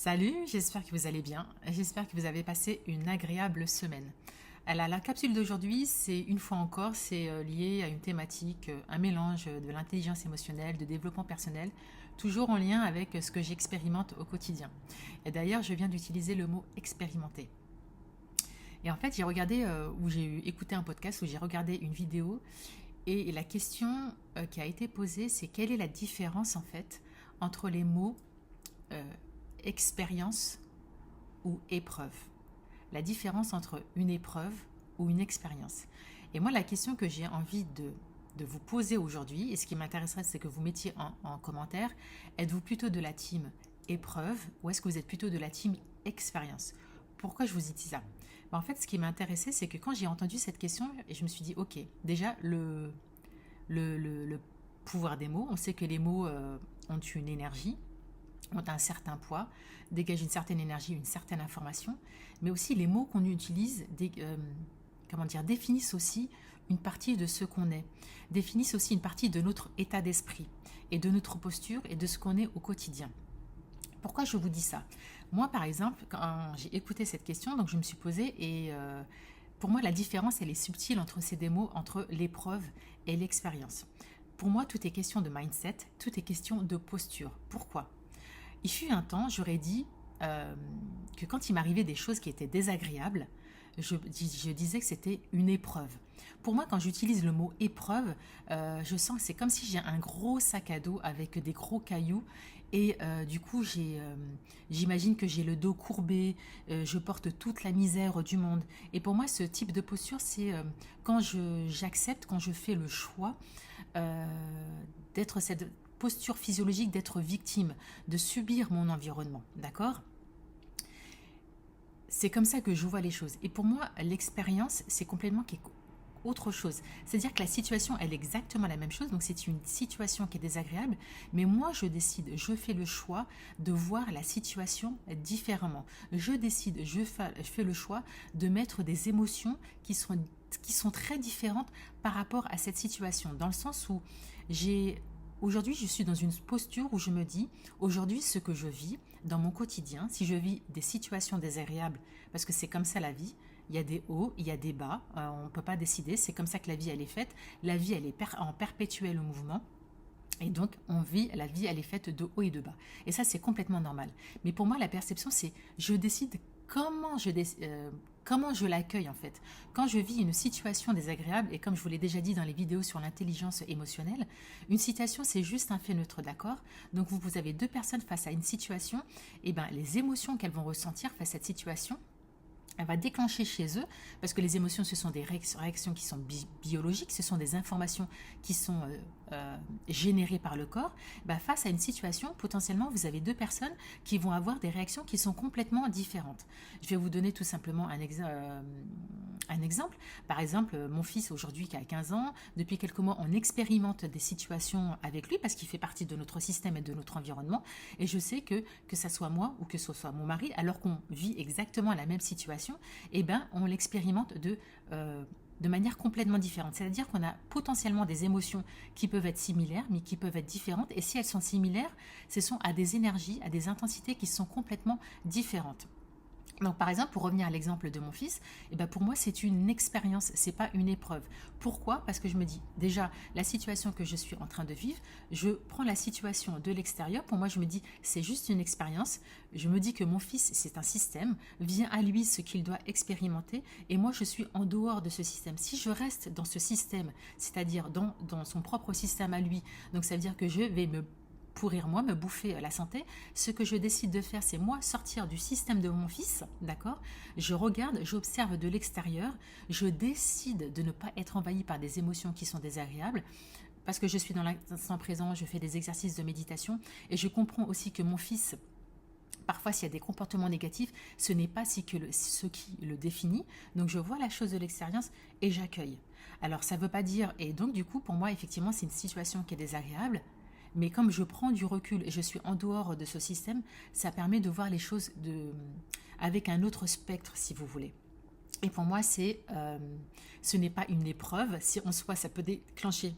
Salut, j'espère que vous allez bien. J'espère que vous avez passé une agréable semaine. Alors, la capsule d'aujourd'hui, c'est une fois encore, c'est lié à une thématique, un mélange de l'intelligence émotionnelle, de développement personnel, toujours en lien avec ce que j'expérimente au quotidien. Et d'ailleurs, je viens d'utiliser le mot expérimenter. Et en fait, j'ai regardé, ou écouté un podcast, où j'ai regardé une vidéo, et la question qui a été posée, c'est quelle est la différence en fait entre les mots euh, expérience ou épreuve. La différence entre une épreuve ou une expérience. Et moi, la question que j'ai envie de vous poser aujourd'hui, et ce qui m'intéresserait, c'est que vous mettiez en commentaire, êtes-vous plutôt de la team épreuve ou est-ce que vous êtes plutôt de la team expérience? Pourquoi je vous dis ça? En fait, ce qui m'a intéressé, c'est que quand j'ai entendu cette question, je me suis dit, ok, déjà, le pouvoir des mots, on sait que les mots ont une énergie, ont un certain poids, dégagent une certaine énergie, une certaine information, mais aussi les mots qu'on utilise définissent aussi une partie de ce qu'on est, définissent aussi une partie de notre état d'esprit et de notre posture et de ce qu'on est au quotidien. Pourquoi je vous dis ça? Moi, par exemple, quand j'ai écouté cette question, donc je me suis posée et pour moi, la différence, elle est subtile entre ces deux mots, entre l'épreuve et l'expérience. Pour moi, tout est question de mindset, tout est question de posture. Pourquoi? Il fut un temps, j'aurais dit que quand il m'arrivait des choses qui étaient désagréables, je disais que c'était une épreuve. Pour moi, quand j'utilise le mot épreuve, je sens que c'est comme si j'ai un gros sac à dos avec des gros cailloux et du coup, j'imagine que j'ai le dos courbé, je porte toute la misère du monde. Et pour moi, ce type de posture, c'est quand j'accepte, quand je fais le choix euh, d'être cette posture physiologique, d'être victime, de subir mon environnement, d'accord? C'est comme ça que je vois les choses. Et pour moi, l'expérience, c'est complètement autre chose. C'est-à-dire que la situation, elle est exactement la même chose, donc c'est une situation qui est désagréable, mais moi je décide, je fais le choix de voir la situation différemment. Je décide, je fais le choix de mettre des émotions qui sont très différentes par rapport à cette situation, dans le sens où j'ai aujourd'hui, je suis dans une posture où je me dis, aujourd'hui, ce que je vis dans mon quotidien, si je vis des situations désagréables, parce que c'est comme ça la vie, il y a des hauts, il y a des bas, on ne peut pas décider, c'est comme ça que la vie, elle est faite. La vie, elle est en perpétuel mouvement. Et donc, la vie, elle est faite de haut et de bas. Et ça, c'est complètement normal. Mais pour moi, la perception, c'est je décide comment je l'accueille en fait. Quand je vis une situation désagréable, et comme je vous l'ai déjà dit dans les vidéos sur l'intelligence émotionnelle, une situation, c'est juste un fait neutre, d'accord? Donc, vous avez deux personnes face à une situation, et ben les émotions qu'elles vont ressentir face à cette situation, elle va déclencher chez eux, parce que les émotions, ce sont des réactions qui sont biologiques, ce sont des informations qui sont générées par le corps. Bah, face à une situation, potentiellement, vous avez deux personnes qui vont avoir des réactions qui sont complètement différentes. Je vais vous donner tout simplement un exemple. Par exemple, mon fils aujourd'hui qui a 15 ans, depuis quelques mois, on expérimente des situations avec lui parce qu'il fait partie de notre système et de notre environnement. Et je sais que ça soit moi ou que ce soit mon mari, alors qu'on vit exactement la même situation, eh ben, on l'expérimente de manière complètement différente. C'est-à-dire qu'on a potentiellement des émotions qui peuvent être similaires, mais qui peuvent être différentes. Et si elles sont similaires, ce sont à des énergies, à des intensités qui sont complètement différentes. Donc par exemple, pour revenir à l'exemple de mon fils, eh ben pour moi c'est une expérience, c'est pas une épreuve. Pourquoi? Parce que je me dis déjà la situation que je suis en train de vivre, je prends la situation de l'extérieur. Pour moi, je me dis c'est juste une expérience. Je me dis que mon fils c'est un système, vient à lui ce qu'il doit expérimenter, et moi je suis en dehors de ce système. Si je reste dans ce système, c'est-à-dire dans son propre système à lui, donc ça veut dire que je vais me pourrir moi, me bouffer la santé. Ce que je décide de faire, c'est moi sortir du système de mon fils, d'accord? Je regarde, j'observe de l'extérieur, je décide de ne pas être envahi par des émotions qui sont désagréables, parce que je suis dans l'instant présent, je fais des exercices de méditation, et je comprends aussi que mon fils, parfois, s'il y a des comportements négatifs, ce n'est pas ce qui le définit. Donc, je vois la chose de l'expérience et j'accueille. Alors, ça ne veut pas dire... Et donc, du coup, pour moi, effectivement, c'est une situation qui est désagréable. Mais comme je prends du recul et je suis en dehors de ce système, ça permet de voir les choses avec un autre spectre, si vous voulez. Et pour moi, ce n'est pas une épreuve. Si en soi, ça peut déclencher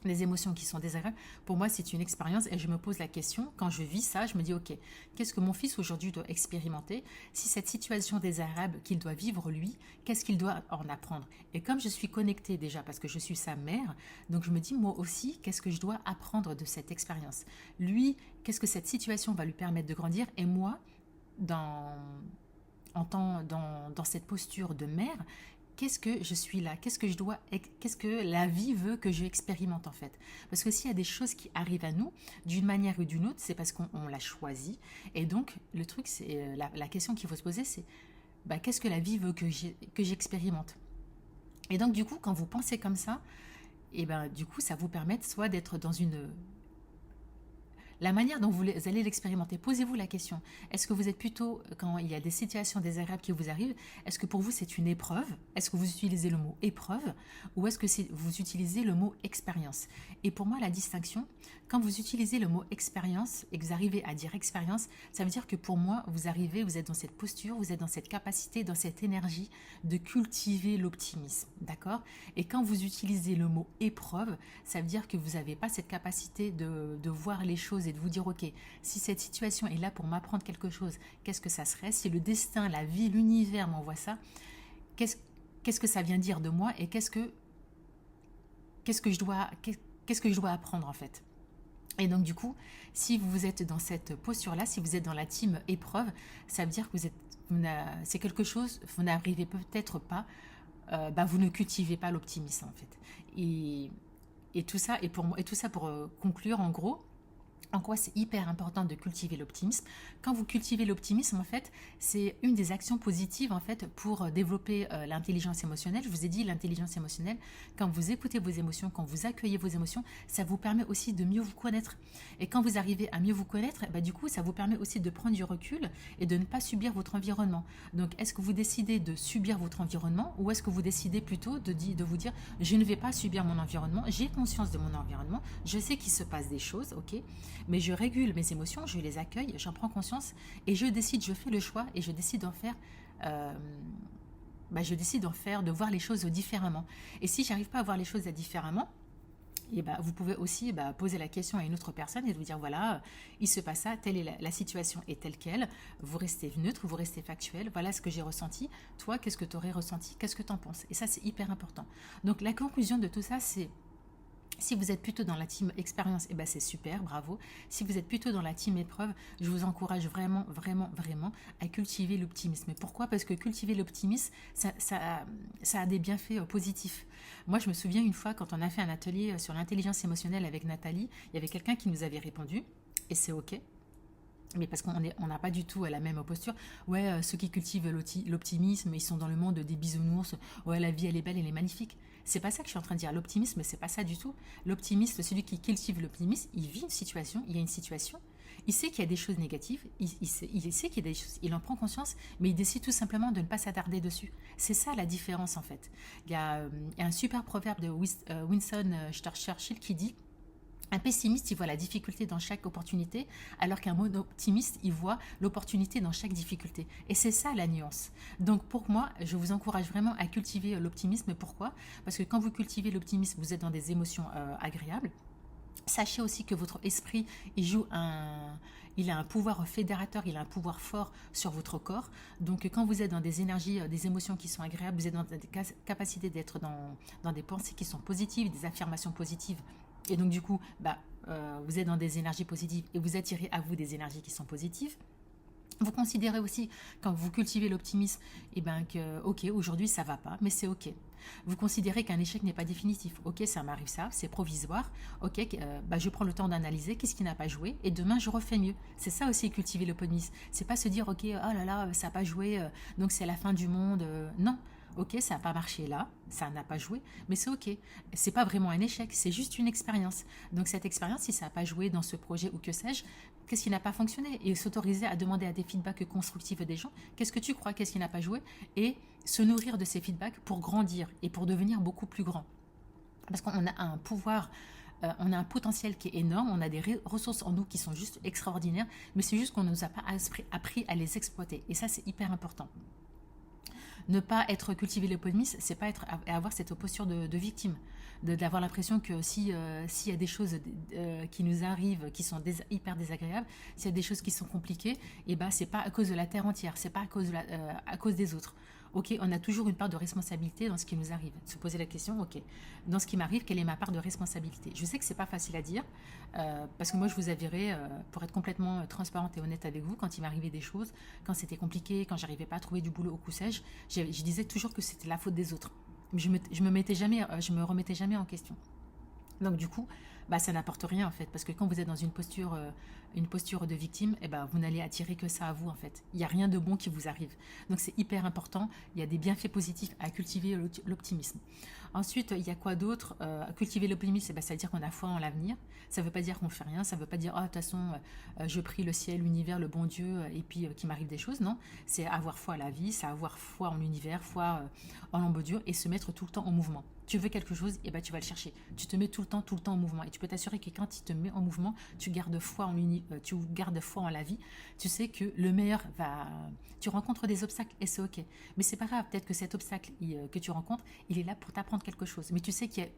les émotions qui sont désagréables, pour moi, c'est une expérience et je me pose la question, quand je vis ça, je me dis, ok, qu'est-ce que mon fils aujourd'hui doit expérimenter? Si cette situation désagréable qu'il doit vivre lui, qu'est-ce qu'il doit en apprendre? Et comme je suis connectée déjà, parce que je suis sa mère, donc je me dis, moi aussi, qu'est-ce que je dois apprendre de cette expérience? Lui, qu'est-ce que cette situation va lui permettre de grandir? Et moi, dans, dans cette posture de mère, qu'est-ce que je suis là, qu'est-ce que la vie veut que je expérimente en fait. Parce que s'il y a des choses qui arrivent à nous, d'une manière ou d'une autre, c'est parce qu'on l'a choisi. Et donc, le truc, c'est la question qu'il faut se poser, c'est bah, qu'est-ce que la vie veut que j'expérimente. Et donc, du coup, quand vous pensez comme ça, et ben, du coup, ça vous permet soit d'être dans une la manière dont vous allez l'expérimenter, posez-vous la question. Est-ce que vous êtes plutôt, quand il y a des situations désagréables qui vous arrivent, est-ce que pour vous c'est une épreuve? Est-ce que vous utilisez le mot épreuve? Ou est-ce que vous utilisez le mot expérience? Et pour moi, la distinction, quand vous utilisez le mot expérience et que vous arrivez à dire expérience, ça veut dire que pour moi, vous êtes dans cette posture, vous êtes dans cette capacité, dans cette énergie de cultiver l'optimisme. D'accord? Et quand vous utilisez le mot épreuve, ça veut dire que vous n'avez pas cette capacité de voir les choses et de vous dire, ok, si cette situation est là pour m'apprendre quelque chose, qu'est-ce que ça serait? Si le destin, la vie, l'univers m'envoie ça, qu'est-ce que ça vient dire de moi et qu'est-ce que je dois apprendre en fait? Et donc du coup, si vous êtes dans cette posture-là, si vous êtes dans la team épreuve, ça veut dire que c'est quelque chose, vous n'arrivez peut-être pas, vous ne cultivez pas l'optimisme en fait. Et tout ça, tout ça pour conclure en gros, en quoi c'est hyper important de cultiver l'optimisme. Quand vous cultivez l'optimisme, en fait, c'est une des actions positives en fait pour développer l'intelligence émotionnelle. Je vous ai dit, l'intelligence émotionnelle, quand vous écoutez vos émotions, quand vous accueillez vos émotions, ça vous permet aussi de mieux vous connaître. Et quand vous arrivez à mieux vous connaître, du coup, ça vous permet aussi de prendre du recul et de ne pas subir votre environnement. Donc, est-ce que vous décidez de subir votre environnement ou est-ce que vous décidez plutôt de vous dire, je ne vais pas subir mon environnement, j'ai conscience de mon environnement, je sais qu'il se passe des choses, ok, mais je régule mes émotions, je les accueille, j'en prends conscience et je fais le choix et je décide d'en faire, de voir les choses différemment. Et si j'arrive pas à voir les choses différemment, vous pouvez aussi poser la question à une autre personne et vous dire voilà, il se passe ça, telle est la situation est telle qu'elle, vous restez neutre, vous restez factuel, voilà ce que j'ai ressenti, toi qu'est-ce que tu aurais ressenti, qu'est-ce que tu en penses? Et ça c'est hyper important. Donc la conclusion de tout ça c'est, si vous êtes plutôt dans la team expérience, c'est super, bravo. Si vous êtes plutôt dans la team épreuve, je vous encourage vraiment, vraiment, vraiment à cultiver l'optimisme. Et pourquoi? Parce que cultiver l'optimisme, ça a des bienfaits positifs. Moi, je me souviens une fois, quand on a fait un atelier sur l'intelligence émotionnelle avec Nathalie, il y avait quelqu'un qui nous avait répondu, et c'est ok, mais parce qu'on n'a pas du tout la même posture. Ouais, ceux qui cultivent l'optimisme, ils sont dans le monde des bisounours. Ouais, la vie, elle est belle, elle est magnifique. C'est pas ça que je suis en train de dire. L'optimisme, c'est pas ça du tout. L'optimiste, celui qui cultive l'optimisme, il vit une situation, il y a une situation, il sait qu'il y a des choses négatives, il sait qu'il y a des choses, il en prend conscience, mais il décide tout simplement de ne pas s'attarder dessus. C'est ça la différence en fait. Il y a un super proverbe de Winston Churchill qui dit: un pessimiste, il voit la difficulté dans chaque opportunité, alors qu'un optimiste, il voit l'opportunité dans chaque difficulté. Et c'est ça la nuance. Donc pour moi, je vous encourage vraiment à cultiver l'optimisme. Pourquoi? Parce que quand vous cultivez l'optimisme, vous êtes dans des émotions agréables. Sachez aussi que votre esprit, il a un pouvoir fédérateur, il a un pouvoir fort sur votre corps. Donc quand vous êtes dans des énergies, des émotions qui sont agréables, vous êtes dans des capacités d'être dans des pensées qui sont positives, des affirmations positives. Et donc du coup, vous êtes dans des énergies positives et vous attirez à vous des énergies qui sont positives. Vous considérez aussi, quand vous cultivez l'optimisme, que ok, aujourd'hui ça va pas, mais c'est ok. Vous considérez qu'un échec n'est pas définitif. Ok, ça m'arrive ça, c'est provisoire. Ok, je prends le temps d'analyser qu'est-ce qui n'a pas joué et demain je refais mieux. C'est ça aussi cultiver l'optimisme. C'est pas se dire ok, oh là là, ça n'a pas joué, donc c'est la fin du monde. Non. Ok, ça n'a pas marché là, ça n'a pas joué, mais c'est ok. C'est pas vraiment un échec, c'est juste une expérience. Donc cette expérience, si ça n'a pas joué dans ce projet ou que sais-je, qu'est-ce qui n'a pas fonctionné? Et s'autoriser à demander à des feedbacks constructifs des gens, qu'est-ce que tu crois, qu'est-ce qui n'a pas joué? Et se nourrir de ces feedbacks pour grandir et pour devenir beaucoup plus grand. Parce qu'on a un pouvoir, on a un potentiel qui est énorme, on a des ressources en nous qui sont juste extraordinaires, mais c'est juste qu'on ne nous a pas appris à les exploiter. Et ça, c'est hyper important. Ne pas être cultiver l'optimisme, c'est pas avoir cette posture de victime, d'avoir l'impression que s'il y a des choses qui nous arrivent, qui sont hyper désagréables, s'il y a des choses qui sont compliquées, et ben c'est pas à cause de la terre entière, c'est pas à cause des autres. Ok, on a toujours une part de responsabilité dans ce qui nous arrive. Se poser la question, ok, dans ce qui m'arrive, quelle est ma part de responsabilité? Je sais que c'est pas facile à dire, parce que moi je vous avouerai, pour être complètement transparente et honnête avec vous, quand il m'arrivait des choses, quand c'était compliqué, quand j'arrivais pas à trouver du boulot au coup sèche, je disais toujours que c'était la faute des autres. Je me remettais jamais en question. Donc du coup, bah, ça n'apporte rien en fait, parce que quand vous êtes dans une posture de victime, eh ben, vous n'allez attirer que ça à vous en fait. Il n'y a rien de bon qui vous arrive. Donc c'est hyper important, il y a des bienfaits positifs à cultiver l'optimisme. Ensuite, il y a quoi d'autre? Cultiver l'optimisme, eh ben, ça veut dire qu'on a foi en l'avenir. Ça ne veut pas dire qu'on ne fait rien, ça ne veut pas dire, ah, de toute façon, je prie le ciel, l'univers, le bon Dieu, et puis qu'il m'arrive des choses. Non, c'est avoir foi à la vie, c'est avoir foi en l'univers, foi en l'ombre Dieu, et se mettre tout le temps en mouvement. Tu veux quelque chose, et ben tu vas le chercher. Tu te mets tout le temps en mouvement. Et tu peux t'assurer que quand tu te mets en mouvement, tu gardes foi en la vie. Tu sais que le meilleur va. Tu rencontres des obstacles et c'est ok. Mais c'est pas grave. Peut-être que cet obstacle que tu rencontres, il est là pour t'apprendre quelque chose. Mais tu sais qu'il y a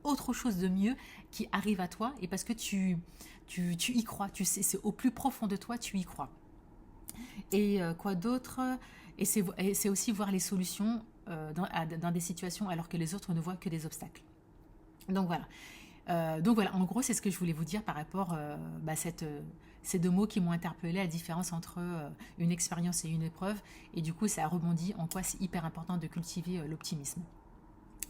autre chose de mieux qui arrive à toi et parce que tu y crois. Tu sais, c'est au plus profond de toi, tu y crois. Et quoi d'autre? Et c'est aussi voir les solutions dans des situations alors que les autres ne voient que des obstacles. Donc voilà, en gros, c'est ce que je voulais vous dire par rapport à ces deux mots qui m'ont interpellé, la différence entre une expérience et une épreuve. Et du coup, ça a rebondi en quoi c'est hyper important de cultiver l'optimisme.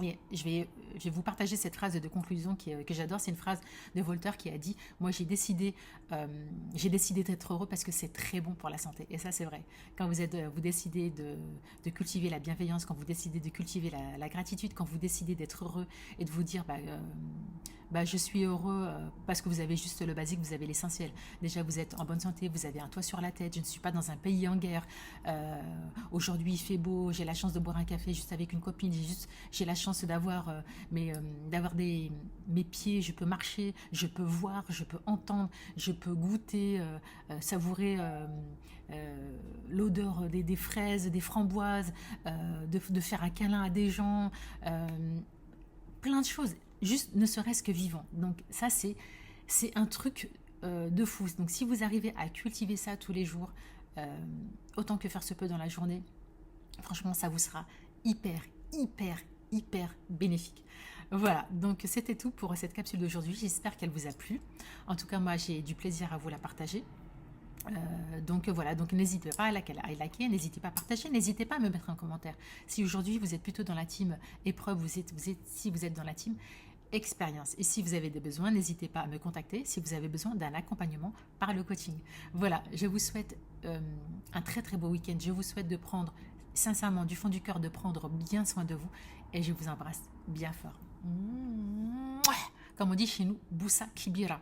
Et je vais vous partager cette phrase de conclusion que j'adore. C'est une phrase de Voltaire qui a dit « Moi, j'ai décidé d'être heureux parce que c'est très bon pour la santé. » Et ça, c'est vrai. Quand vous décidez de cultiver la bienveillance, quand vous décidez de cultiver la gratitude, quand vous décidez d'être heureux et de vous dire je suis heureux parce que vous avez juste le basique, vous avez l'essentiel. Déjà, vous êtes en bonne santé, vous avez un toit sur la tête, je ne suis pas dans un pays en guerre. Aujourd'hui, il fait beau, j'ai la chance de boire un café juste avec une copine, j'ai la chance d'avoir mes pieds, je peux marcher, je peux voir, je peux entendre, je peux goûter, savourer l'odeur des fraises, des framboises, de faire un câlin à des gens, plein de choses. Juste ne serait-ce que vivant. Donc ça, c'est un truc de fou. Donc si vous arrivez à cultiver ça tous les jours, autant que faire se peut dans la journée, franchement, ça vous sera hyper, hyper, hyper bénéfique. Voilà, donc c'était tout pour cette capsule d'aujourd'hui. J'espère qu'elle vous a plu. En tout cas, moi, j'ai du plaisir à vous la partager. Donc voilà, donc n'hésitez pas à liker, n'hésitez pas à partager, n'hésitez pas à me mettre un commentaire. Si aujourd'hui vous êtes plutôt dans la team épreuve, si vous êtes dans la team expérience. Et si vous avez des besoins, n'hésitez pas à me contacter si vous avez besoin d'un accompagnement par le coaching. Voilà, je vous souhaite un très très beau week-end. Je vous souhaite de prendre, sincèrement, du fond du cœur, de prendre bien soin de vous. Et je vous embrasse bien fort. Comme on dit chez nous, Boussa Kibira.